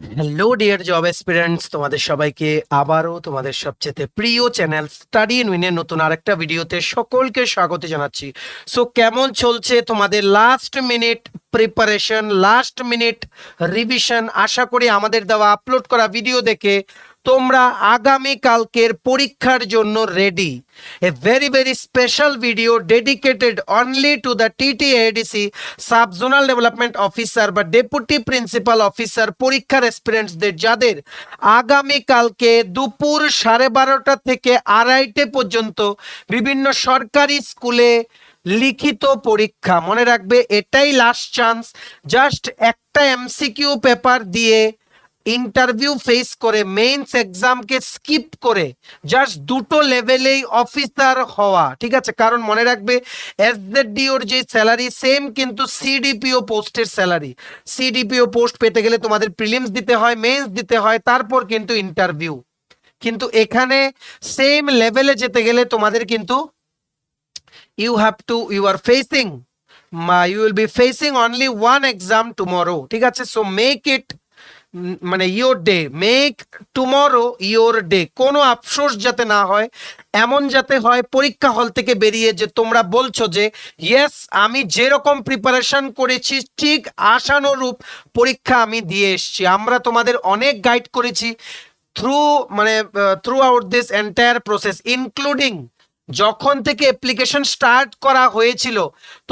Hello dear job এসপিরেন্টস, তোমাদের সবাইকে আবারও তোমাদের সবচেয়ে প্রিয় চ্যানেল স্টাডি ইন উইনের নতুন আরেকটা ভিডিওতে সকলকে স্বাগত জানাচ্ছি। সো কেমন চলছে তোমাদের last minute preparation, last minute revision? আশা করি আমাদের দেওয়া আপলোড করা ভিডিও দেখে তোমরা আগামী কালকের পরীক্ষার জন্য ready. A very special video dedicated only to the TTADC sub zonal development officer বা ডেপুটি প্রিন্সিপাল অফিসার পরীক্ষার অ্যাসপিরেন্টসদের, যাদের আগামী কালকে দুপুর 12:30 থেকে 2:30 পর্যন্ত বিভিন্ন সরকারি স্কুলে লিখিত পরীক্ষা। মনে রাখবে, এটাই লাস্ট চান্স। জাস্ট একটা এমসিকিউ পেপার দিয়ে ইন্টারভিউ ফেস করে মেইনস এক্সামকে স্কিপ করে জাস্ট দুটো লেভেলেই অফিসার হওয়া, ঠিক আছে? কারণ মনে রাখবে, এসজেডডিওর যে স্যালারি সেম কিন্তু সিডিপিও পোস্টের স্যালারি। সিডিপিও পোস্ট পেতে গেলে তোমাদের প্রিলিমস দিতে হয়, মেইনস দিতে হয়, তারপর কিন্তু ইন্টারভিউ। কিন্তু এখানে সেম লেভেলে যেতে গেলে তোমাদের কিন্তু you will be facing only one exam tomorrow, ঠিক আছে? সো মেক ইট মানে your day, make tomorrow your day. কোনো আফসোস যাতে না হয়, এমন যাতে হয় পরীক্ষা হল থেকে বেরিয়ে যে তোমরা বলছো যে ইয়েস, আমি যেরকম প্রিপারেশন করেছি ঠিক আশানুরূপ পরীক্ষা আমি দিয়ে এসেছি। আমরা তোমাদের অনেক গাইড করেছি through out this entire process, including যখন থেকে অ্যাপ্লিকেশন স্টার্ট করা হয়েছিল,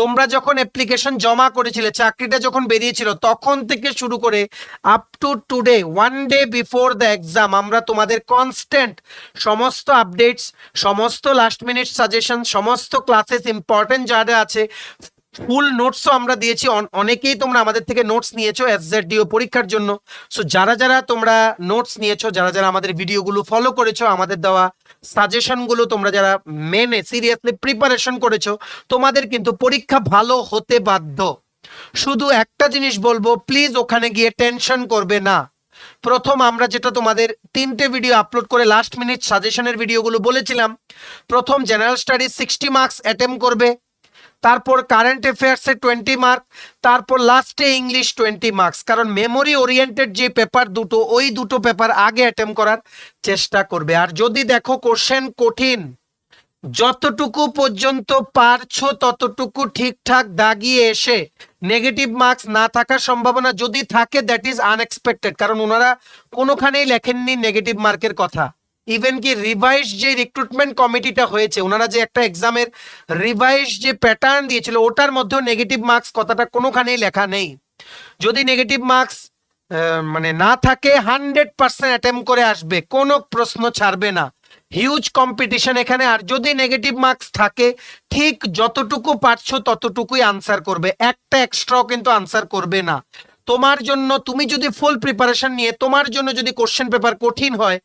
তোমরা যখন অ্যাপ্লিকেশন জমা করেছিলে, চাকরিটা যখন বেরিয়েছিল, তখন থেকে শুরু করে up to today, one day before the exam, আমরা তোমাদের কনস্ট্যান্ট সমস্ত আপডেটস, সমস্ত লাস্ট মিনিট সাজেশন, সমস্ত ক্লাসেস ইম্পর্টেন্ট যা যা আছে, ফুল নোটসও আমরা দিয়েছি। অনেকেই তোমরা আমাদের থেকে নোটস নিয়েছো এসজেডডিও পরীক্ষার জন্য। সো যারা যারা তোমরা নোটস নিয়েছো, যারা যারা আমাদের ভিডিওগুলো ফলো করেছো, আমাদের দেওয়া সাজেশনগুলো তোমরা যারা মেনে সিরিয়াসলি প্রিপারেশন করেছো, তোমাদের কিন্তু পরীক্ষা ভালো হতে বাধ্য। শুধু একটা জিনিস বলবো, প্লিজ ওখানে গিয়ে টেনশন করবে না। প্রথম আমরা যেটা তোমাদের 3টে ভিডিও আপলোড করে লাস্ট মিনিট সাজেশনের ভিডিওগুলো বলেছিলাম, প্রথম জেনারেল স্টাডিজ 60 মার্কস অ্যাটেম্প করবে, তারপর কারেন্ট অ্যাফেয়ার্সে 20 মার্ক, তারপর লাস্টে ইংলিশ 20 মার্কস। কারণ মেমোরি ওরিয়েন্টেড যে পেপার দুটো, ওই দুটো পেপার আগে অ্যাটেম্প করার চেষ্টা করবে। আর যদি দেখো কোশ্চেন কঠিন, যতটুকু পর্যন্ত পারছো ততটুকু ঠিকঠাক দাগিয়ে এসে নেগেটিভ মার্কস না থাকার সম্ভাবনা যদি থাকে, দ্যাট ইজ আনএক্সপেক্টেড। কারণ ওনারা কোনোখানেই লেখেননি নেগেটিভ মার্কের কথা। ইভেন কি রিভাইজ যে রিক্রুটমেন্ট কমিটিটা হয়েছে, ওনারা যে একটা এক্সামের রিভাইজ যে প্যাটার্ন দিয়েছিল, ওটার মধ্যেও নেগেটিভ মার্কস কথাটা কোনোখানেই লেখা নেই। যদি নেগেটিভ মার্কস মানে না থাকে, 100% অ্যাটেম্প করে আসবে, কোনো প্রশ্ন ছাড়বে না। হিউজ কম্পিটিশন এখানে। আর যদি নেগেটিভ মার্কস থাকে, ঠিক যতটুকু পারছো ততটুকুই আনসার করবে, একটা এক্সট্রাও কিন্তু আনসার করবে না। তোমার জন্য, তুমি যদি ফুল প্রিপারেশন নিয়ে, তোমার জন্য যদি কোশ্চেন পেপার কঠিন হয়,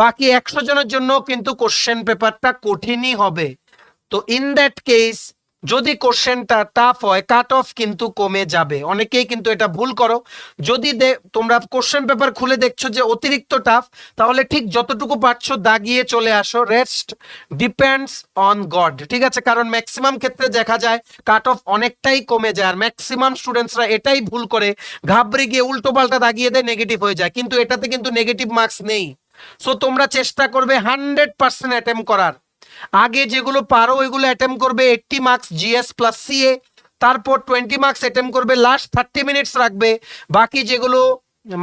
বাকি 100 জনের জন্য কিন্তু কোশ্চেন পেপারটা কঠিনই হবে। তো ইন দ্যাট কেস, যদি কোশ্চেনটা টাফ হয়, কাট অফ কিন্তু কমে যাবে। অনেকেই কিন্তু এটা ভুল করো। যদি তোমরা কোশ্চেন পেপার খুলে দেখছো যে অতিরিক্ত টাফ, তাহলে ঠিক যতটুকু পারছো দাগিয়ে চলে আসো। রেস্ট ডিপেন্ডস অন গড, ঠিক আছে? কারণ ম্যাক্সিমাম ক্ষেত্রে দেখা যায় কাট অফ অনেকটাই কমে যায়। আর ম্যাক্সিমাম স্টুডেন্টসরা এটাই ভুল করে, ঘাবড়ে গিয়ে উল্টো পাল্টা দাগিয়ে দেয়, নেগেটিভ হয়ে যায়। কিন্তু এটাতে কিন্তু নেগেটিভ মার্কস নেই। সো তোমরা চেষ্টা করবে 100% অ্যাটেম্প করার। আগে যেগুলো পারো ওইগুলো অ্যাটেম্প করবে, 80 মার্কস জিএস প্লাস সিএ, তারপর 20 মার্কস অ্যাটেম্প করবে, লাস্ট 30 মিনিটস রাখবে। বাকি যেগুলো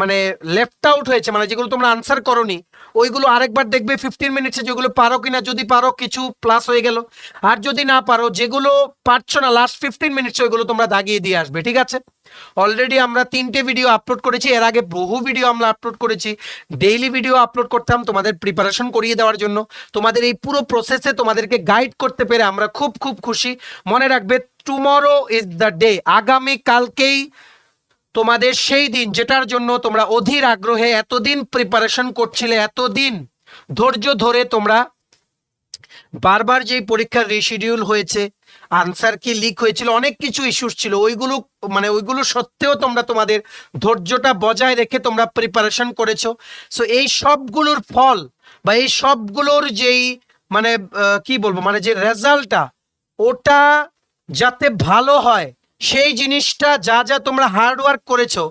মানে লেফট আউট হয়েছে, মানে যেগুলো তোমরা আনসার করোনি, ওইগুলো আরেকবার দেখবে 15 মিনিটসে, যেগুলো পারো কিনা। যদি পারো, কিছু প্লাস হয়ে গেল। আর যদি না পারো, যেগুলো পারছো না, লাস্ট 15 মিনিটস ওইগুলো তোমরা দাগিয়ে দিয়ে আসবে, ঠিক আছে? অলরেডি আমরা 3টে ভিডিও আপলোড করেছি, এর আগে বহু ভিডিও আমরা আপলোড করেছি। ডেইলি ভিডিও আপলোড করতাম তোমাদের প্রিপারেশন করিয়ে দেওয়ার জন্য। তোমাদের এই পুরো প্রসেসে তোমাদেরকে গাইড করতে পেরে আমরা খুব খুশি। মনে রাখবে, টুমরো ইজ দ্য ডে। আগামী কালকেই তোমাদের সেই দিন, যেটার জন্য তোমরা অধীর আগ্রহে এতদিন প্রিপারেশন করছিলে, এতদিন ধৈর্য ধরে তোমরা বারবার যেই পরীক্ষার রিশিডিউল হয়েছে, আনসার কি লিক হয়েছিল, অনেক কিছু ইস্যুস ছিল, ওইগুলো সত্ত্বেও তোমরা তোমাদের ধৈর্যটা বজায় রেখে তোমরা প্রিপারেশন করেছো। সো এই সবগুলোর ফল বা এই সবগুলোর যেই মানে কি বলবো, মানে যে রেজাল্টটা, ওটা যাতে ভালো হয়, সেই জিনিসটা, যা যা তোমরা হার্ড ওয়ার্ক করেছো,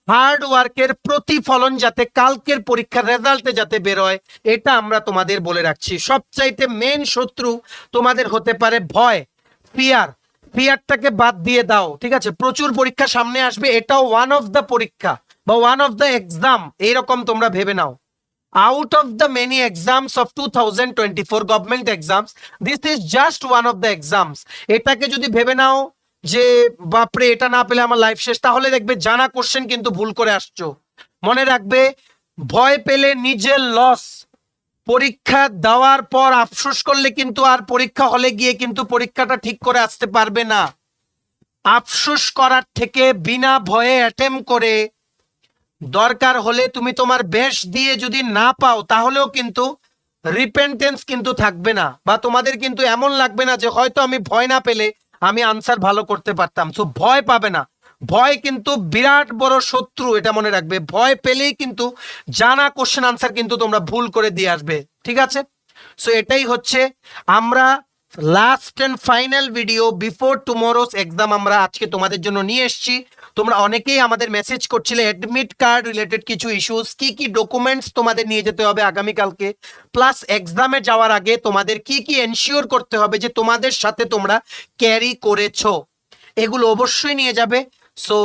হার্ড ওয়ার্কের প্রতিফলন যাতে কালকের পরীক্ষার রেজাল্টে যাতে বেরোয়, এটা আমরা তোমাদের বলে রাখছি। সবচাইতে মেন শত্রু তোমাদের হতে পারে ভয়, ফিয়ার। ফিয়ারটাকে বাদ দিয়ে দাও, ঠিক আছে? প্রচুর পরীক্ষা সামনে আসবে, এটাও ওয়ান অফ দ্য পরীক্ষা বা ওয়ান অফ দ্য এক্সাম, এইরকম তোমরা ভেবে নাও। Out of the many exams of 2024 government exams, this is just one of the exams. এটাকে যদি ভেবে নাও যে বাপরে এটা না পেলে আমার লাইফ শেষ, তাহলে দেখবে জানা কোশ্চেন কিন্তু ভুল করে আসছো। মনে রাখবে, ভয় পেলে নিজের লস। পরীক্ষা দেওয়ার পর আফসোস করলে কিন্তু আর পরীক্ষা হলে গিয়ে কিন্তু পরীক্ষাটা ঠিক করে আসতে পারবে না। আফসোস করার থেকে বিনা ভয়ে অ্যাটেম্প করে দরকার হলে তুমি তোমার বেস্ট দিয়ে যদি না পাও, তাহলেও কিন্তু রিপেন্টেন্স কিন্তু থাকবে না, বা তোমাদের কিন্তু এমন লাগবে না যে হয়তো আমি ভয় না পেলে আমি আনসার ভালো করতে পারতাম। তো ভয় পাবে না, ভয় কিন্তু বিরাট বড় শত্রু, এটা মনে রাখবে। ভয় পেলেই কিন্তু জানা কোশ্চেন আনসার কিন্তু তোমরা ভুল করে দিয়ে আসবে, ঠিক আছে? সো এটাই হচ্ছে আমরা last and final video before tomorrow's exam আমরা আজকে তোমাদের জন্য নিয়ে এসেছি। তোমরা অনেকেই আমাদের মেসেজ করছিলে অ্যাডমিট কার্ড রিলেটেড কিছু ইস্যুস, কি কি ডকুমেন্টস তোমাদের নিয়ে যেতে হবে আগামীকালকে, প্লাস এক্সামে যাওয়ার আগে তোমাদের কি কি এনশিওর করতে হবে যে তোমাদের সাথে তোমরা ক্যারি করেছো, এগুলো অবশ্যই নিয়ে যাবে। সো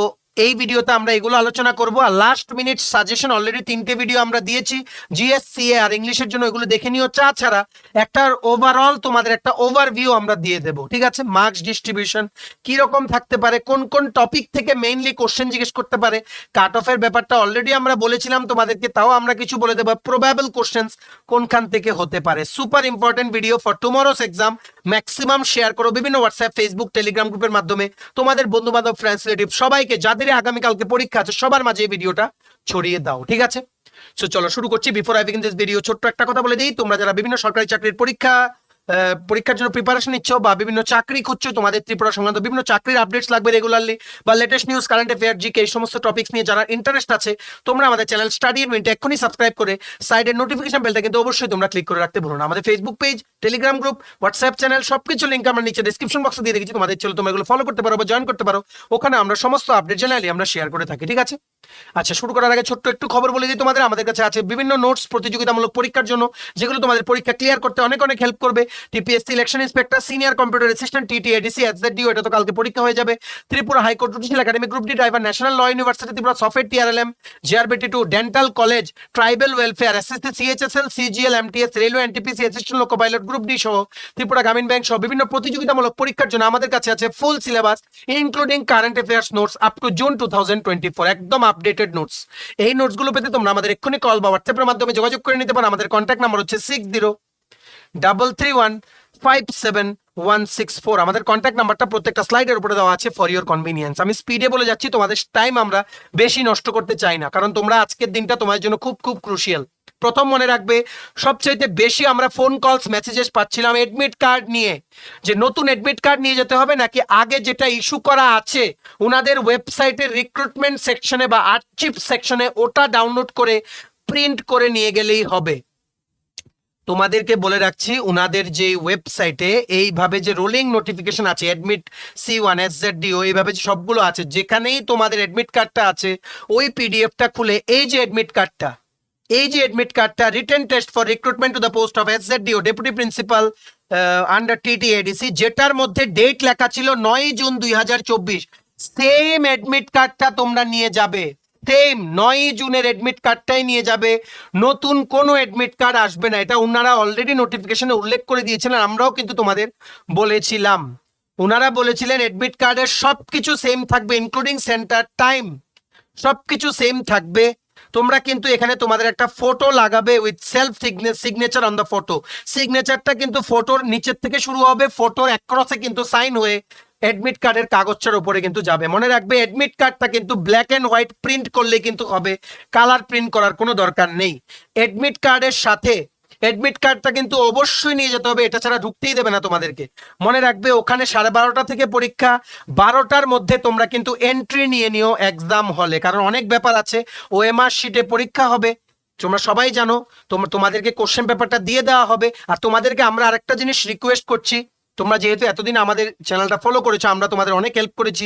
এই ভিডিওতে আমরা এগুলো আলোচনা করব। আর লাস্ট মিনিট সাজেশন অলরেডি 3টে ভিডিও আমরা দিয়েছি, জিএসসিএ আর ইংলিশের জন্য, এগুলো দেখে নিও। তাছাড়া একটা ওভারঅল তোমাদের একটা ওভারভিউ আমরা দিয়ে দেবো, ঠিক আছে? মার্কস ডিস্ট্রিবিউশন কি রকম থাকতে পারে, কোন কোন টপিক থেকে মেইনলি কোশ্চেন জিজ্ঞেস করতে পারে, কাট অফের ব্যাপারটা অলরেডি আমরা বলেছিলাম তোমাদেরকে, তাও আমরা কিছু বলে দেবো, প্রবাবল কোশ্চেন্স কোনখান থেকে হতে পারে। Super important video for টুমরোস exam. Maximum share করো বিভিন্ন হোয়াটসঅ্যাপ, ফেসবুক, টেলিগ্রাম গ্রুপের মাধ্যমে তোমাদের বন্ধু বান্ধব, ফ্রেন্ডস, রিলেটিভ সবাইকে, যাদের আগামীকালকে পরীক্ষা আছে সবার মাঝে এই ভিডিওটা ছড়িয়ে দাও, ঠিক আছে? সো চলো শুরু করছি। Before I begin this video ছোট্ট একটা কথা বলে দিই, তোমরা যারা বিভিন্ন সরকারি চাকরির পরীক্ষার জন্য প্রিপারেশন নিচ্ছ বা বিভিন্ন চাকরি খুঁজছো, তোমাদের ত্রিপুরা সংক্রান্ত বিভিন্ন চাকরির আপডেটস লাগবে রেগুলারলি, বা latest news, current affair, GK, এই সমস্ত টপিকস নিয়ে যারা ইন্টারেস্ট আছে, তোমরা আমাদের চ্যানেল স্টাডি ইন মিনিটে এক্ষুনি সাবস্ক্রাইব করে সাইডের নোটিফিকেশন বেলটা কিন্তু অবশ্যই তোমরা ক্লিক করে রাখতে ভুলো না। আমাদের Facebook page, Telegram group, WhatsApp channel সবকিছু লিঙ্ক আমরা নিচে ডিসক্রিপশন বক্সে দিয়ে রেখেছি, তোমাদের চলো তোমরা এগুলো ফলো করতে পারো বা জয়েন করতে পারো। ওখানে আমরা সমস্ত আপডেট জেনারেলি আমরা শেয়ার করে থাকি, ঠিক আছে? আচ্ছা, শুরু করার আগে ছোট্ট একটু খবর বলে দিই তোমাদের। আমাদের কাছে আছে বিভিন্ন নোটস প্রতিযোগিতামূলক পরীক্ষার জন্য, যেগুলো তোমাদের পরীক্ষা ক্লিয়ার করতে অনেক অনেক হেল্প করবে। TPSC election inspector, senior computer assistant, TTADC, SZDO, এটা তো কালকে পরীক্ষা হয়ে যাবে। Tripura high court judicial academy, group D driver, national law university Tripura, software TRLM, জিআরবিটি2, dental college, tribal welfare, SSC, CHSL, CGL, MTS, railway, NTPC, assistant loco pilot, group D সহ Tripura Gramin bank সহ বিভিন্ন প্রতিযোগিতামূলক পরীক্ষার জন্য আমাদের কাছে আছে full syllabus including current affairs notes up to June 2024, একদম আপডেটেড নোটস। এই নোটসগুলো পেতে তোমরা আমাদের এক্ষুনি কল বা হোয়াটসঅ্যাপের মাধ্যমে যোগাযোগ করে নিতে পারো। আমাদের কন্ট্যাক্ট নাম্বার হচ্ছে 6033157164। আমাদের কন্ট্যাক্ট নাম্বারটা প্রত্যেকটা স্লাইডের উপরে দেওয়া আছে ফর ইওর কনভিনিয়েন্স। আমি স্পিডে বলে যাচ্ছি, তোমাদের টাইম আমরা বেশি নষ্ট করতে চাই না, কারণ তোমরা আজকের দিনটা তোমাদের জন্য খুব খুব ক্রুশিয়াল। প্রথম মনে রাখবে, সবচাইতে বেশি আমরা ফোন কলস, মেসেজেস পাচ্ছিলাম এডমিট কার্ড নিয়ে, যে নতুন এডমিট কার্ড নিয়ে যেতে হবে নাকি আগে যেটা ইস্যু করা আছে ওনাদের ওয়েবসাইটের রিক্রুটমেন্ট সেকশনে বা আর্চিভ সেকশনে, ওটা ডাউনলোড করে প্রিন্ট করে নিয়ে গেলেই হবে। তোমাদেরকে বলে রাখছি, ওনাদের যে ওয়েবসাইটে এইভাবে যে রোলিং নোটিফিকেশন আছে, অ্যাডমিট C1, SZDO, এইভাবে যে সবগুলো আছে, যেখানেই তোমাদের অ্যাডমিট কার্ডটা আছে ওই পিডিএফটা খুলে এই যে অ্যাডমিট কার্ডটা written test for recruitment to the post of SZDO deputy principal under TTADC, যেটার মধ্যে ডেট লেখা ছিল 9 জুন 2024, সেম অ্যাডমিট কার্ডটা তোমরা নিয়ে যাবে। সেম 9 জুনের অ্যাডমিট কার্ডটাই নিয়ে যাবে, নতুন কোনো অ্যাডমিট কার্ড আসবে না। এটা ওনারা অলরেডি নোটিফিকেশনে উল্লেখ করে দিয়েছিলেন, আমরাও কিন্তু তোমাদের বলেছিলাম। ওনারা বলেছিলেন অ্যাডমিট কার্ডের সবকিছু সেম থাকবে, ইনক্লুডিং সেন্টার, টাইম, সবকিছু সেম থাকবে। তোমরা কিন্তু এখানে তোমাদের একটা ফটো লাগাবে with self signature on the photo. সিগনেচারটা কিন্তু ফটোর নিচের থেকে শুরু হবে, ফটোর অ্যাক্রসে কিন্তু সাইন হয়ে অ্যাডমিট কার্ডের কাগজটার উপরে কিন্তু যাবে। মনে রাখবে, অ্যাডমিট কার্ডটা কিন্তু ব্ল্যাক অ্যান্ড হোয়াইট প্রিন্ট করলে কিন্তু হবে, কালার প্রিন্ট করার কোনো দরকার নেই। অ্যাডমিট কার্ডের সাথে অ্যাডমিট কার্ডটা কিন্তু অবশ্যই নিয়ে যেতে হবে, এটা ছাড়া ঢুকতেই দেবে না তোমাদেরকে। মনে রাখবে, ওখানে 12:30 থেকে পরীক্ষা, 12টার মধ্যে তোমরা কিন্তু এন্ট্রি নিয়ে নিও এক্সাম হলে, কারণ অনেক ব্যাপার আছে। OMR শিটে পরীক্ষা হবে, তোমরা সবাই জানো, তোমাদেরকে কোশ্চেন পেপারটা দিয়ে দেওয়া হবে। আর তোমাদেরকে আমরা আরেকটা জিনিস রিকোয়েস্ট করছি, তোমরা যেহেতু এতদিন আমাদের চ্যানেলটা ফলো করেছো, আমরা তোমাদের অনেক হেল্প করেছি,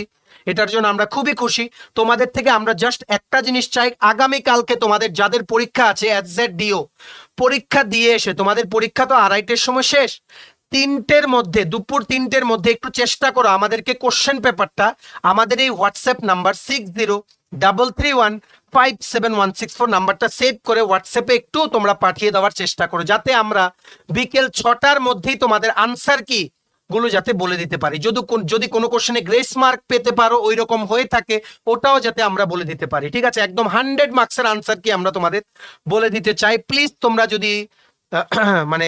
এটার জন্য আমরা খুবই খুশি। তোমাদের থেকে আমরা জাস্ট একটা জিনিস চাই, আগামীকালকে তোমাদের যাদের পরীক্ষা আছে এসজেড-ডিও, পরীক্ষা দিয়ে এসে, তোমাদের পরীক্ষা তো 2:30-এর সময় শেষ, 3টের মধ্যে, দুপুর 3টের মধ্যে একটু চেষ্টা করো আমাদেরকে কোশ্চেন পেপারটা আমাদের এই হোয়াটসঅ্যাপ নাম্বার 6033157164 নাম্বারটা সেভ করে হোয়াটসঅ্যাপে একটু তোমরা পাঠিয়ে দেওয়ার চেষ্টা করো, যাতে আমরা বিকেল 6টার মধ্যেই তোমাদের আনসার কি গুলো যাতে বলে দিতে পারি। যদি কোনো কোশ্চেনে গ্রেস মার্ক পেতে পারো ওই রকম হয়ে থাকে, ওটাও যাতে আমরা বলে দিতে পারি, ঠিক আছে? একদম 100 মার্কসের আনসার কি আমরা তোমাদের বলে দিতে চাই। প্লিজ তোমরা যদি মানে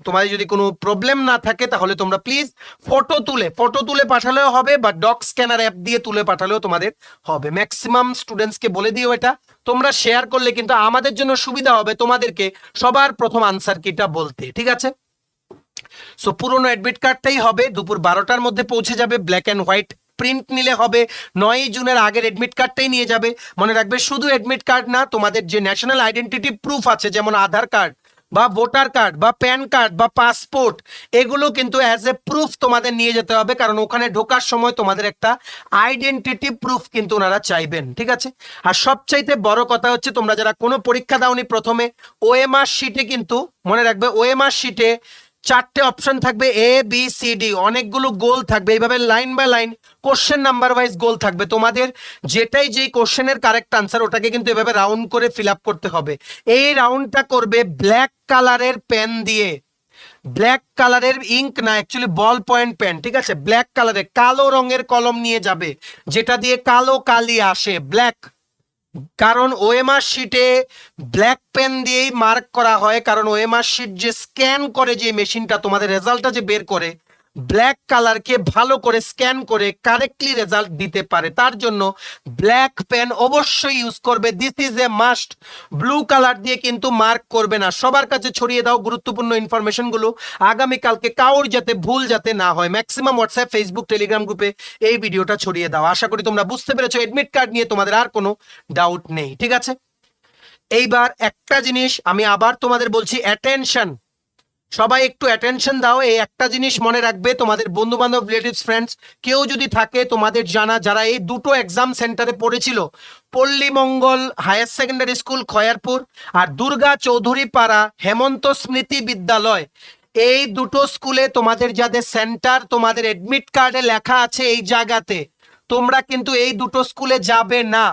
তোমাদের যদি কোনো প্রবলেম না থাকে তাহলে তোমরা প্লিজ ফটো তুলে পাঠালেও হবে, বা ডক স্ক্যানার অ্যাপ দিয়ে তুলে পাঠালেও তোমাদের হবে। ম্যাক্সিমাম স্টুডেন্টসকে বলে দিও এটা, তোমরা শেয়ার করলে কিন্তু আমাদের জন্য সুবিধা হবে তোমাদেরকে সবার প্রথম আনসার কিটা বলতে, ঠিক আছে? সো পুরোনো অ্যাডমিট কার্ডটাই হবে, দুপুর 12টার মধ্যে পৌঁছে যাবে। ব্ল্যাক অ্যান্ড হোয়াইট প্রিন্ট নিলে হবে, 9ই জুনের আগের অ্যাডমিট কার্ডটাই নিয়ে যাবে। মনে রাখবে শুধু অ্যাডমিট কার্ড না, তোমাদের যে ন্যাশনাল আইডেন্টিটি প্রুফ আছে, যেমন আধার কার্ড বা ভোটার কার্ড বা প্যান কার্ড বা পাসপোর্ট, এগুলো কিন্তু অ্যাজ এ প্রুফ তোমাদের নিয়ে যেতে হবে, কারণ ওখানে ঢোকার সময় তোমাদের একটা আইডেন্টিটি প্রুফ কিন্তু ওনারা চাইবেন, ঠিক আছে? আর সবচাইতে বড় কথা হচ্ছে, তোমরা যারা কোনো পরীক্ষা দাওনি, প্রথমে ওএমআর শিটে কিন্তু মনে রাখবে, ওএমআর শিটে 4টে অপশন থাকবে, এ বি সি ডি, অনেকগুলো গোল থাকবে, এইভাবে line by line question number wise গোল থাকবে। তোমাদের যেই কোশ্চেনের কারেক্ট আনসার, ওটাকে কিন্তু এভাবে রাউন্ড করে ফিল আপ করতে হবে। এই রাউন্ডটা করবে ব্ল্যাক কালারের পেন দিয়ে, ব্ল্যাক কালারের ইঙ্ক না, অ্যাকচুয়ালি বল পয়েন্ট পেন, ঠিক আছে? ব্ল্যাক কালারের, কালো রঙের কলম নিয়ে যাবে, যেটা দিয়ে কালো কালি আসে, ব্ল্যাক। কারণ ওএমআর শিটে ব্ল্যাক পেন দিয়েই মার্ক করা হয়, কারণ ওএমআর শিট যে স্ক্যান করে, যে মেশিনটা তোমাদের রেজাল্টটা যে বের করে, ব্ল্যাক কালারকে ভালো করে স্ক্যান করে কারেক্টলি রেজাল্ট দিতে পারে, তার জন্য ব্ল্যাক পেন অবশ্যই ইউজ করবে। This is a must. Blue colour দিয়ে কিন্তু মার্ক করবে না। সবার কাছে ছড়িয়ে দাও গুরুত্বপূর্ণ ইনফরমেশনগুলো, আগামীকালকে কাউর যাতে ভুল যাতে না হয়। ম্যাক্সিমাম হোয়াটসঅ্যাপ, ফেসবুক, টেলিগ্রাম গ্রুপে এই ভিডিওটা ছড়িয়ে দাও। আশা করি তোমরা বুঝতে পেরেছো, এডমিট কার্ড নিয়ে তোমাদের আর কোনো ডাউট নেই, ঠিক আছে? এইবার একটা জিনিস আমি আবার তোমাদের বলছি, অ্যাটেনশন, সবাই একটু অ্যাটেনশন দাও। এই একটা জিনিস মনে রাখবে, তোমাদের বন্ধু বান্ধব, রিলেটিভস, ফ্রেন্ডস কেউ যদি থাকে তোমাদের জানা, যারা এই দুটো এক্সাম সেন্টারে পড়েছিল, Pallimangal higher secondary school Khayarpur আর দুর্গা চৌধুরী পাড়া হেমন্ত স্মৃতি বিদ্যালয়, এই দুটো স্কুলে তোমাদের যাদের সেন্টার, তোমাদের এডমিট কার্ডে লেখা আছে এই জায়গাতে, তোমরা কিন্তু এই দুটো স্কুলে যাবে না।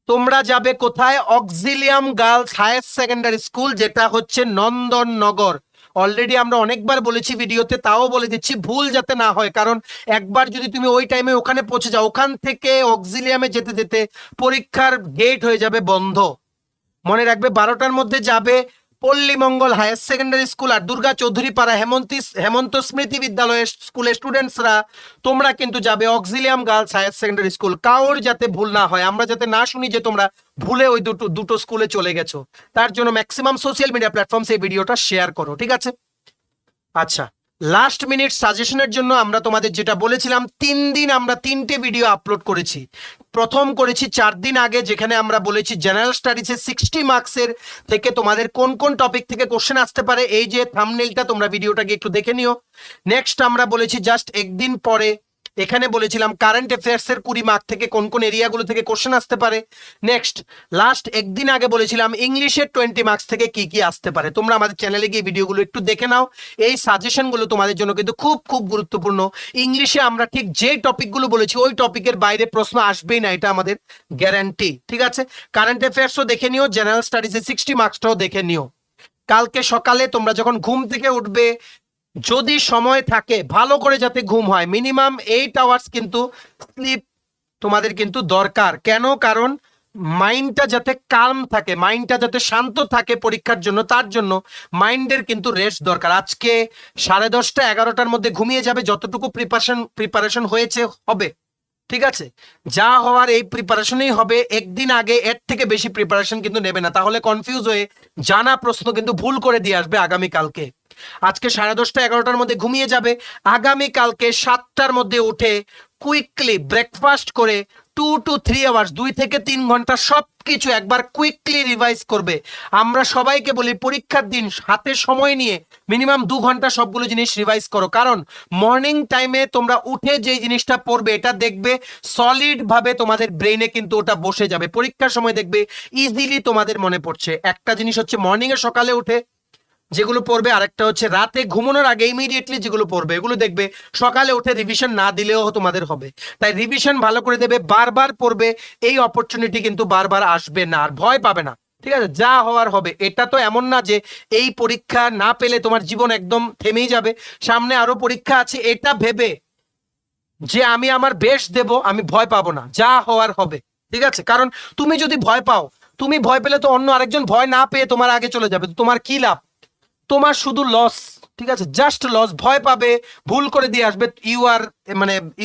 তোমরা যাবে কোথায়? Auxilium girls higher secondary school, যেটা হচ্ছে নন্দননগর। অলরেডি আমরা অনেকবার বলেছি ভিডিওতে, তাও বলে দিচ্ছি, ভুল যাতে না হয়, কারণ একবার যদি তুমি ওই টাইমে ওখানে পৌঁছে যাও, ওখান থেকে অক্সিলিয়ামে যেতে যেতে পরীক্ষার গেট হয়ে যাবে বন্ধ। মনে রাখবে 12টার মধ্যে যাবে পল্লীমঙ্গল হায়ার সেকেন্ডারি স্কুল আর দুর্গা চৌধুরী পাড়া হেমন্ত স্মৃতি বিদ্যালয়ের স্কুলের স্টুডেন্টসরা, তোমরা কিন্তু যাবে Auxilium girls higher secondary school. কাউর যাতে ভুল না হয়, আমরা যাতে না শুনি যে তোমরা ভুলে ওই দুটো স্কুলে চলে গেছো, তার জন্য ম্যাক্সিমাম সোশ্যাল মিডিয়া প্ল্যাটফর্মস এই ভিডিওটা শেয়ার করো, ঠিক আছে? আচ্ছা, লাস্ট মিনিট সাজেশনের জন্য আমরা তোমাদের যেটা বলেছিলাম, 3 দিন আমরা 3টে ভিডিও আপলোড করেছি। প্রথম করেছি 4 দিন আগে, যেখানে আমরা বলেছি জেনারেল স্টাডিজের 60 মার্কসের থেকে তোমাদের কোন কোন টপিক থেকে কোশ্চেন আসতে পারে। এই যে থাম্বনেইলটা, তোমরা ভিডিওটাকে একটু দেখে নিও। নেক্সট আমরা বলেছি জাস্ট একদিন পরে, এখানে বলেছিলাম কারেন্ট অ্যাফেয়ার্সের 20 মার্ক থেকে কোন কোন এরিয়াগুলো থেকে কোশ্চেন আসতে পারে। নেক্সট লাস্ট একদিন আগে বলেছিলাম ইংলিশের 20 মার্কস থেকে কি কি আসতে পারে। তোমরা আমাদের চ্যানেলে গিয়ে ভিডিওগুলো একটু দেখে নাও। এই সাজেশনগুলো তোমাদের জন্য কিন্তু খুব খুব গুরুত্বপূর্ণ। ইংলিশে আমরা ঠিক যে টপিকগুলো বলেছি ওই টপিকের বাইরে প্রশ্ন আসবেই না, এটা আমাদের গ্যারান্টি, ঠিক আছে? কারেন্ট অ্যাফেয়ার্সও দেখে নিও, জেনারেল স্টাডিজের 60 মার্কসটাও দেখে নিও। কালকে সকালে তোমরা যখন ঘুম থেকে উঠবে, যদি সময় থাকে ভালো করে যাতে ঘুম হয়, মিনিমাম 8 আওয়ার্স কিন্তু স্লিপ তোমাদের কিন্তু দরকার। কেন? কারণ মাইন্ডটা যাতে কালম থাকে, মাইন্ডটা যাতে শান্ত থাকে পরীক্ষার জন্য, তার জন্য মাইন্ডের কিন্তু রেস্ট দরকার। আজকে 10:30 11টার মধ্যে ঘুমিয়ে যাবে, যতটুকু প্রিপারেশন হয়েছে হবে, ঠিক আছে? যা হওয়ার এই প্রিপারেশনই হবে। একদিন আগে এর থেকে বেশি প্রিপারেশন কিন্তু নেবে না, তাহলে কনফিউজ হয়ে জানা প্রশ্ন কিন্তু ভুল করে দিয়ে আসবে আগামীকালকে। আজকে 10:30 11টার মধ্যে ঘুমিয়ে যাবে, আগামীকালকে 7টার মধ্যে উঠে কুইকলি ব্রেকফাস্ট করে 2 to 3 আওয়ার্স, 2 থেকে 3 ঘন্টা সবকিছু একবার কুইকলি রিভাইজ করবে। আমরা সবাইকে বলি পরীক্ষার দিন হাতে সময় নিয়ে মিনিমাম 2 ঘন্টা সবগুলো জিনিস রিভাইজ করো, কারণ মর্নিং টাইমে তোমরা উঠে যে জিনিসটা পড়বে এটা দেখবে সলিড ভাবে তোমাদের ব্রেইনে কিন্তু ওটা বসে যাবে, পরীক্ষার সময় দেখবে ইজিলি তোমাদের মনে পড়ছে। একটা জিনিস হচ্ছে মর্নিং এ সকালে উঠে যেগুলো পড়বে, আরেকটা হচ্ছে রাতে ঘুমানোর আগে ইমিডিয়েটলি যেগুলো পড়বে, এগুলো দেখবে সকালে উঠে রিভিশন না দিলেও তোমাদের হবে। তাই রিভিশন ভালো করে দেবে, বারবার পড়বে, এই অপরচুনিটি কিন্তু বারবার আসবে না, আর ভয় পাবে না, ঠিক আছে? যা হওয়ার হবে। এটা তো এমন না যে এই পরীক্ষা না পেলে তোমার জীবন একদম থেমেই যাবে, সামনে আরো পরীক্ষা আছে, এটা ভেবে যে আমি আমার বেস্ট দেব, আমি ভয় পাবো না, যা হওয়ার হবে, ঠিক আছে? কারণ তুমি যদি ভয় পাও, তুমি ভয় পেলে তো অন্য আরেকজন ভয় না পেয়ে তোমার আগে চলে যাবে, তো তোমার কি লাভ? তোমার শুধু লস, ঠিক আছে? Just loss. ভয় পাবে, ভুল করে দিয়ে আসবে, you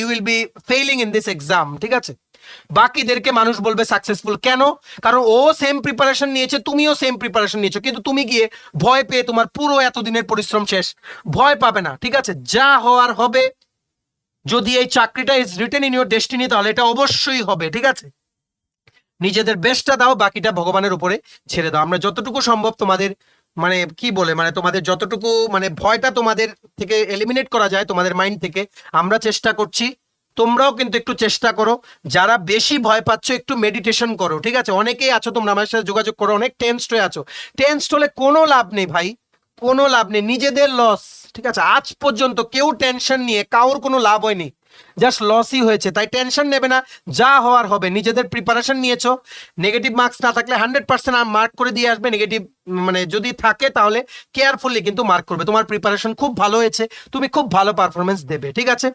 will be failing in this exam, ঠিক আছে? বাকিদেরকে মানুষ বলবে সাকসেসফুল, কেন? কারণ ও সেম প্রিপারেশন নিয়েছে, তুমিও সেম প্রিপারেশন নিয়েছো, কিন্তু তুমি গিয়ে ভয় পেয়ে তোমার পুরো এতদিনের পরিশ্রম শেষ। ভয় পাবে না, ঠিক আছে? যা হওয়ার হবে। যদি এই চাকরিটা is written in your destiny, তাহলে এটা অবশ্যই হবে, ঠিক আছে? নিজেদের বেস্টটা দাও, বাকিটা ভগবানের উপরে ছেড়ে দাও। আমরা যতটুকু সম্ভব তোমাদের তোমাদের যতটুকু ভয়টা তোমাদের থেকে এলিমিনেট করা যায় তোমাদের মাইন্ড থেকে, আমরা চেষ্টা করছি। তোমরাও কিন্তু একটু চেষ্টা করো, যারা বেশি ভয় পাচ্ছ একটু মেডিটেশন করো, ঠিক আছে? অনেকেই আছো তোমরা আমার সাথে যোগাযোগ করো, অনেক টেনসড হয়ে আছো। টেনসড হলে কোনো লাভ নেই ভাই, কোনো লাভ নেই, নিজেদের লস, ঠিক আছে? আজ পর্যন্ত কেউ টেনশন নিয়ে কারোর কোনো লাভ হয়নি, জাস্ট লসই হয়েছে। তাই টেনশন নেবে না, যা হওয়ার হবে। নিজেদের প্রিপারেশন নিয়েছো, নেগেটিভ মার্কস না থাকলে 100% মার্ক করে দিয়ে আসবে। নেগেটিভ যদি থাকে তাহলে কেয়ারফুলি কিন্তু মার্ক করবে। তোমার প্রিপারেশন খুব ভালো হয়েছে, তুমি খুব ভালো পারফরমেন্স দেবে, ঠিক আছে?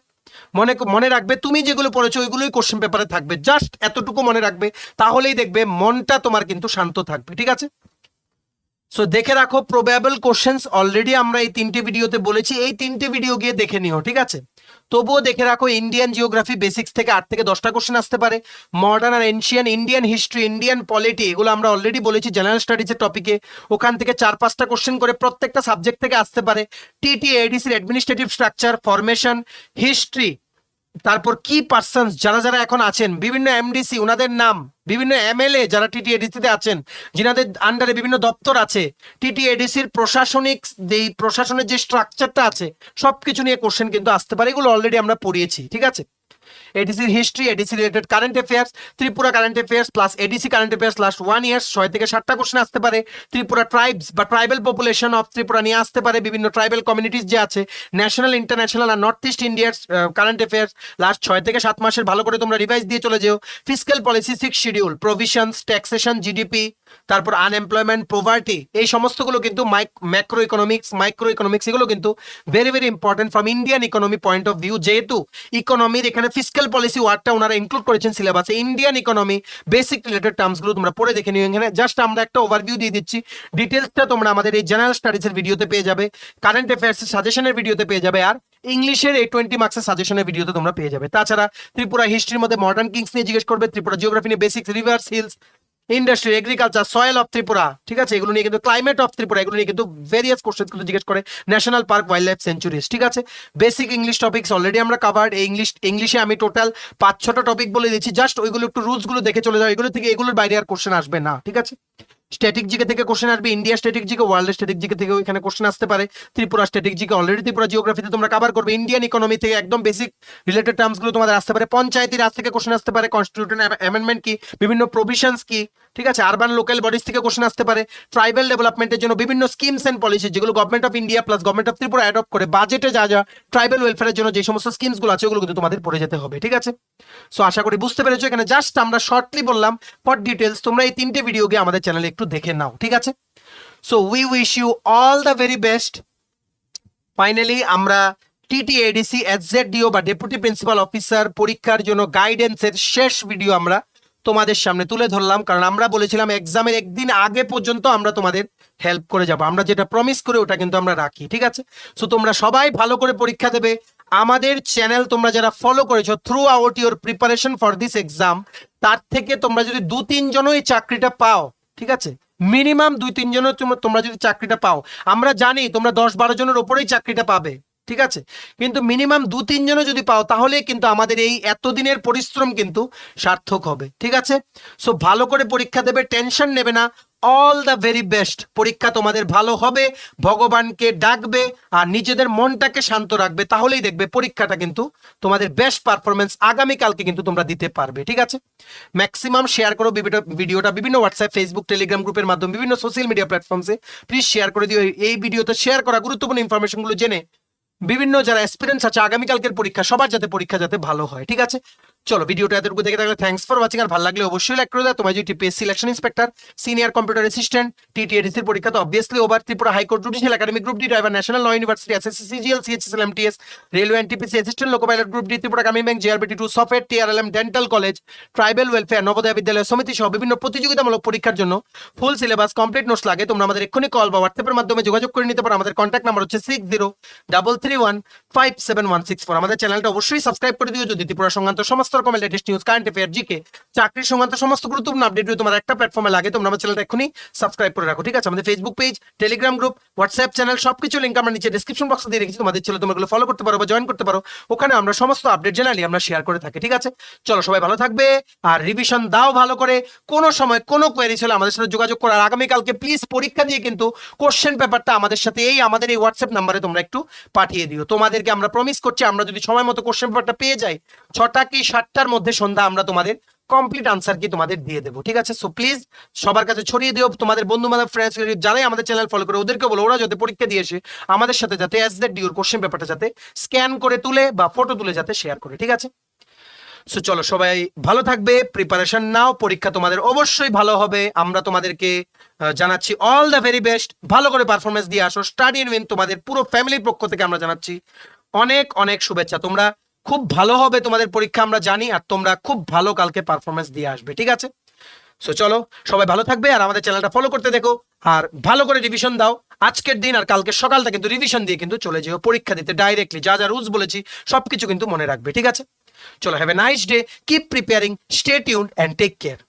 মনে রাখবে, তুমি যেগুলো পড়েছো ওইগুলোই কোশ্চেন পেপারে থাকবে, জাস্ট এতটুকু মনে রাখবে, তাহলেই দেখবে মনটা তোমার কিন্তু শান্ত থাকবে, ঠিক আছে? সো দেখে রাখো প্রবাবল কোশ্চেন্স, অলরেডি আমরা এই 3টে ভিডিওতে বলেছি, এই 3টে ভিডিও গিয়ে দেখে নিও, ঠিক আছে? তবুও দেখে রাখো, ইন্ডিয়ান জিওগ্রাফি বেসিক্স থেকে 8 থেকে 10টা কোশ্চেন আসতে পারে, মডার্ন আর ancient, Indian history, Indian polity, এগুলো আমরা অলরেডি বলেছি জেনারেল স্টাডিজের টপিকে, ওখান থেকে 4-5টা কোশ্চেন করে প্রত্যেকটা সাবজেক্ট থেকে আসতে পারে। টিটি এডিসির অ্যাডমিনিস্ট্রেটিভ স্ট্রাকচার, ফরমেশন, হিস্ট্রি, তারপর কি পার্সনস যারা যারা এখন আছেন, বিভিন্ন এমডিসি ওনাদের নাম, বিভিন্ন এমএলএ যারা টিটিএডিসিতে আছেন, যিনাদের আন্ডারে বিভিন্ন দপ্তর আছে, টিটিএডিসির প্রশাসনের যে স্ট্রাকচারটা আছে, সবকিছু নিয়ে কোশ্চেন কিন্তু আসতে পারে, এগুলো অলরেডি আমরা পড়িয়েছি, ঠিক আছে? এডিসির history, ADC related current affairs, Tripura current affairs plus ADC current affairs last 1 years, 6 থেকে 7টা কোশ্চেন আসতে পারে। ত্রিপুরা ট্রাইবস বা ট্রাইবাল পপুলেশন অফ ত্রিপুরা নিয়ে আসতে পারে, বিভিন্ন ট্রাইবাল কমিউনিটিস যে আছে, ন্যাশনাল, ইন্টারন্যাশনাল আর নর্থ ইস্ট ইন্ডিয়ার কারেন্ট অ্যাফেয়ার্স লাস্ট 6 থেকে 7 মাসের ভালো করে তোমরা রিভাইজ দিয়ে চলে যেও। Fiscal policy 6 schedule, provisions, taxation, GDP, তারপর আনএমপ্লয়মেন্ট, পভার্টি, এই সমস্তগুলো কিন্তু ম্যাক্রো ইকোনমিক্স, মাইক্রো ইকোনমিক্স, এগুলো কিন্তু very very important from Indian economy point of view. যেহেতু ইকোনমির এখানে ফিসক্যাল পলিসি ওয়ার্ডটা ওনারা ইনক্লুড করেছেন সিলেবাসে, ইন্ডিয়ান ইকোনমি বেসিক রিলেটেড টার্মসগুলো তোমরা পড়ে দেখে নিও। এখানে জাস্ট আমরা একটা ওভারভিউ দিয়ে দিচ্ছি, ডিটেলসটা তোমরা আমাদের এই জেনারেল স্টাডিজের ভিডিওতে পেয়ে যাবে, কারেন্ট অ্যাফেয়ার্সের সাজেশনের ভিডিওতে পেয়ে যাবে, আর ইংলিশের এই 20 মার্কসের সাজেশনের ভিডিওতে তোমরা পেয়ে যাবে। তাছাড়া ত্রিপুরা হিস্ট্রির মধ্যে মডার্ন কিংস নিয়ে জিজ্ঞেস করবে, ত্রিপুরা জিওগ্রাফি নিয়ে basics, rivers, hills, industry, agriculture, soil of Tripura, ঠিক আছে? এগুলো নিয়ে কিন্তু ক্লাইমেট অফ ত্রিপুরা, এগুলো নিয়ে কিন্তু ভেরিয়াস কোশ্চেন কিন্তু জিজ্ঞেস করে, national park, wild life centuries, ঠিক আছে? বেসিক ইংলিশ টপিক্স অলরেডি আমরা কাভার্ড। এই ইংলিশে আমি টোটাল 5-6টা টপিক বলে দিচ্ছি, জাস্ট ওইগুলো একটু রুলস গুলো দেখে চলে যাও, এগুলো থেকে এগুলোর বাইরে আর কোশ্চেন আসবে না, ঠিক আছে? স্ট্যাটিক জিকে থেকে কোশ্চেন আসবে, India static GK, world static GK থেকেও এখানে কোশ্চেন আসতে পারে। Tripura static GK already Tripura জিওগ্রাফিতে তোমরা কভার করবে। ইন্ডিয়ান ইকোনমি থেকে একদম বেসিক রিলেটেড টার্মস গুলো তোমাদের আসতে পারে। পঞ্চায়েতি রাজ থেকে কোশ্চেন আসতে পারে, কনস্টিটিউশন অ্যামেন্ডমেন্ট কি, বিভিন্ন প্রভিশনস কি, ঠিক আছে? আরবান লোকাল বডিজ থেকে কোশ্চেন আসতে পারে। ট্রাইবাল ডেভেলপমেন্টের জন্য বিভিন্ন স্কিমস এন্ড পলিসি যেগুলো government of India plus government of Tripura adopt করে, বাজেটে যা যা ট্রাইবাল ওয়েলফেয়ারের জন্য যে সমস্ত স্কিমস গুলো আছে ওগুলো কিন্তু তোমাদের পড়ে যেতে হবে, ঠিক আছে? সো আশা করি বুঝতে পেরেছো। এখানে জাস্ট আমরা শর্টলি বললাম, ফর ডিটেলস তোমরা এই 3টে ভিডিও গিয়ে আমাদের চ্যানেলে একটু দেখে নাও, ঠিক আছে? So we wish you all the very best. Finally আমরা টিটিএডিসি এসজেডডিও বা ডেপুটি প্রিন্সিপাল অফিসার পরীক্ষার জন্য গাইডেন্সের শেষ ভিডিও আমরা তোমাদের সামনে তুলে ধরলাম, কারণ আমরা বলেছিলাম এক্সামের একদিন আগে পর্যন্ত আমরা তোমাদের হেল্প করে যাব, আমরা যেটা প্রমিস করে ওটা কিন্তু আমরা রাখি, ঠিক আছে? সো তোমরা সবাই ভালো করে পরীক্ষা দেবে। আমাদের চ্যানেল তোমরা যারা ফলো করেছো through out your preparation for this exam, তার থেকে তোমরা যদি 2-3 জনও এই চাকরিটা পাও, ঠিক আছে? মিনিমাম 2-3 জনের তোমরা যদি চাকরিটা পাও, আমরা জানি তোমরা 10-12 জনের ওপরেই চাকরিটা পাবে, ঠিক আছে, কিন্তু মিনিমাম 2-3 জনও যদি পাও তাহলে কিন্তু আমাদের এই এতদিনের পরিশ্রম কিন্তু সার্থক হবে। ঠিক আছে, সো ভালো করে পরীক্ষা দেবে, টেনশন নেবে না, অল দ্য ভেরি বেস্ট। পরীক্ষা তোমাদের ভালো হবে, ভগবানকে ডাকবে আর নিজেদের মনটাকে শান্ত রাখবে, তাহলেই দেখবে পরীক্ষাটা কিন্তু তোমাদের বেস্ট পারফরমেন্স আগামীকালকে কিন্তু তোমরা দিতে পারবে। ঠিক আছে, ম্যাক্সিমাম শেয়ার করো ভিডিওটা বিভিন্ন হোয়াটসঅ্যাপ, ফেসবুক, টেলিগ্রাম গ্রুপের মাধ্যমে, বিভিন্ন সোশ্যাল মিডিয়া প্ল্যাটফর্মসে প্লিজ শেয়ার করে দিও। এই ভিডিওতে শেয়ার করা গুরুত্বপূর্ণ ইনফরমেশনগুলো জেনে বিভিন্ন যারা এক্সপিরিয়েন্স আছে আগামীকালকের পরীক্ষা, সবার যাতে পরীক্ষা যাতে ভালো হয়। ঠিক আছে, চলো ভিডিওটা এতটুকু দেখে থাকলে থ্যাঙ্কস ফর ওয়াচিং। আর ভালো লাগলে অবশ্যই লাইক করে দাও। তোমার যদি TPS selection inspector, senior computer assistant, টিটিএডিসির পরীক্ষা তো obviously over, Tripura high court judicial academy group D, driver national law university, SSC, CGL, CHSL, MTS, railway NTPC assistant loco pilot group D, Tripura Gramin bank, GRBT 2, software, TRLM, dental college, tribal welfare, Navodaya Vidyalaya Samiti সহ বিভিন্ন প্রতিযোগিতামূলক পরীক্ষার জন্য full syllabus complete notes লাগে, তোমরা আমাদের এক্ষুনি call বা হোয়াটসঅ্যাপের মাধ্যমে যোগাযোগ করে নিতে পারো। আমাদের কন্ট্যাক্ট নাম্বার হচ্ছে 6033157164। আমাদের চ্যানেলটা অবশ্যই সাবস্ক্রাইব করে দিও যদি ত্রিপুরা সংক্রান্ত সমস্ত রকম latest news, current affair, GK, চাকরির সংক্রান্ত সমস্ত গুরুত্বপূর্ণ আপডেট তোমার একটা প্ল্যাটফর্মে লাগে, তোমরা আমার চ্যানেলটা এখনই সাবস্ক্রাইব করে রাখো। ঠিক আছে, আমাদের Facebook page, Telegram group, WhatsApp channel সবকিছু লিঙ্ক আমরা নিচে ডেসক্রিপশন বক্সে দিয়ে রেখেছি, তোমাদের ছেলে তোমরা ফলো করতে পারো বা জয়েন করতে পারো, ওখানে আমরা সমস্ত আপডেট জেনারেলি আমরা শেয়ার করে থাকি। ঠিক আছে, চলো সবাই ভালো থাকবে আর রিভিশন দাও ভালো করে। কোনো সময় কোনো কোয়েরি হলে আমাদের সাথে যোগাযোগ করার, আগামীকালকে প্লিজ পরীক্ষা দিয়ে কিন্তু কোশ্চেন পেপারটা আমাদের সাথে আমাদের এই হোয়াটসঅ্যাপ নাম্বারে তোমরা একটু পাঠিয়ে দিও। তোমাদেরকে আমরা প্রমিস করছি, আমরা যদি সময় মতো কোশ্চেন পেপারটা পেয়ে যাই 6টা কি 7টার মধ্যে সন্ধ্যা আমরা তোমাদের কমপ্লিট আনসার কি তোমাদের দিয়ে দেবো। ঠিক আছে, সো প্লিজ সবার কাছে ছড়িয়ে দিও, তোমাদের বন্ধু বান্ধব, ফ্রেন্ডস, যারাই আমাদের চ্যানেল ফলো করে ওদেরকে বলো ওরা যাতে পরীক্ষা দিয়ে এসে আমাদের সাথে যাতে এসজেড কোশ্চেন পেপারটা যাতে স্ক্যান করে তুলে বা ফটো তুলে যাতে শেয়ার করে। ঠিক আছে, সো চলো সবাই ভালো থাকবে, প্রিপারেশন নাও, পরীক্ষা তোমাদের অবশ্যই ভালো হবে। আমরা তোমাদেরকে জানাচ্ছি অল দ্য ভেরি বেস্ট, ভালো করে পারফরমেন্স দিয়ে আসো, স্টাডি এন্ড উইন। তোমাদের পুরো ফ্যামিলির পক্ষ থেকে আমরা জানাচ্ছি অনেক অনেক শুভেচ্ছা। তোমরা খুব ভালো হবে, তোমাদের পরীক্ষা আমরা জানি, আর তোমরা খুব ভালো কালকে পারফরমেন্স দিয়ে আসবে। ঠিক আছে, সো চলো সবাই ভালো থাকবে আর আমাদের চ্যানেলটা ফলো করতে দেখো আর ভালো করে রিভিশন দাও আজকের দিন আর কালকে সকালটা কিন্তু রিভিশন দিয়ে কিন্তু চলে যেও পরীক্ষা দিতে ডাইরেক্টলি। যা যা রুলস বলেছি সবকিছু কিন্তু মনে রাখবে। ঠিক আছে, চলো have a nice day, keep preparing, stay tuned and take care.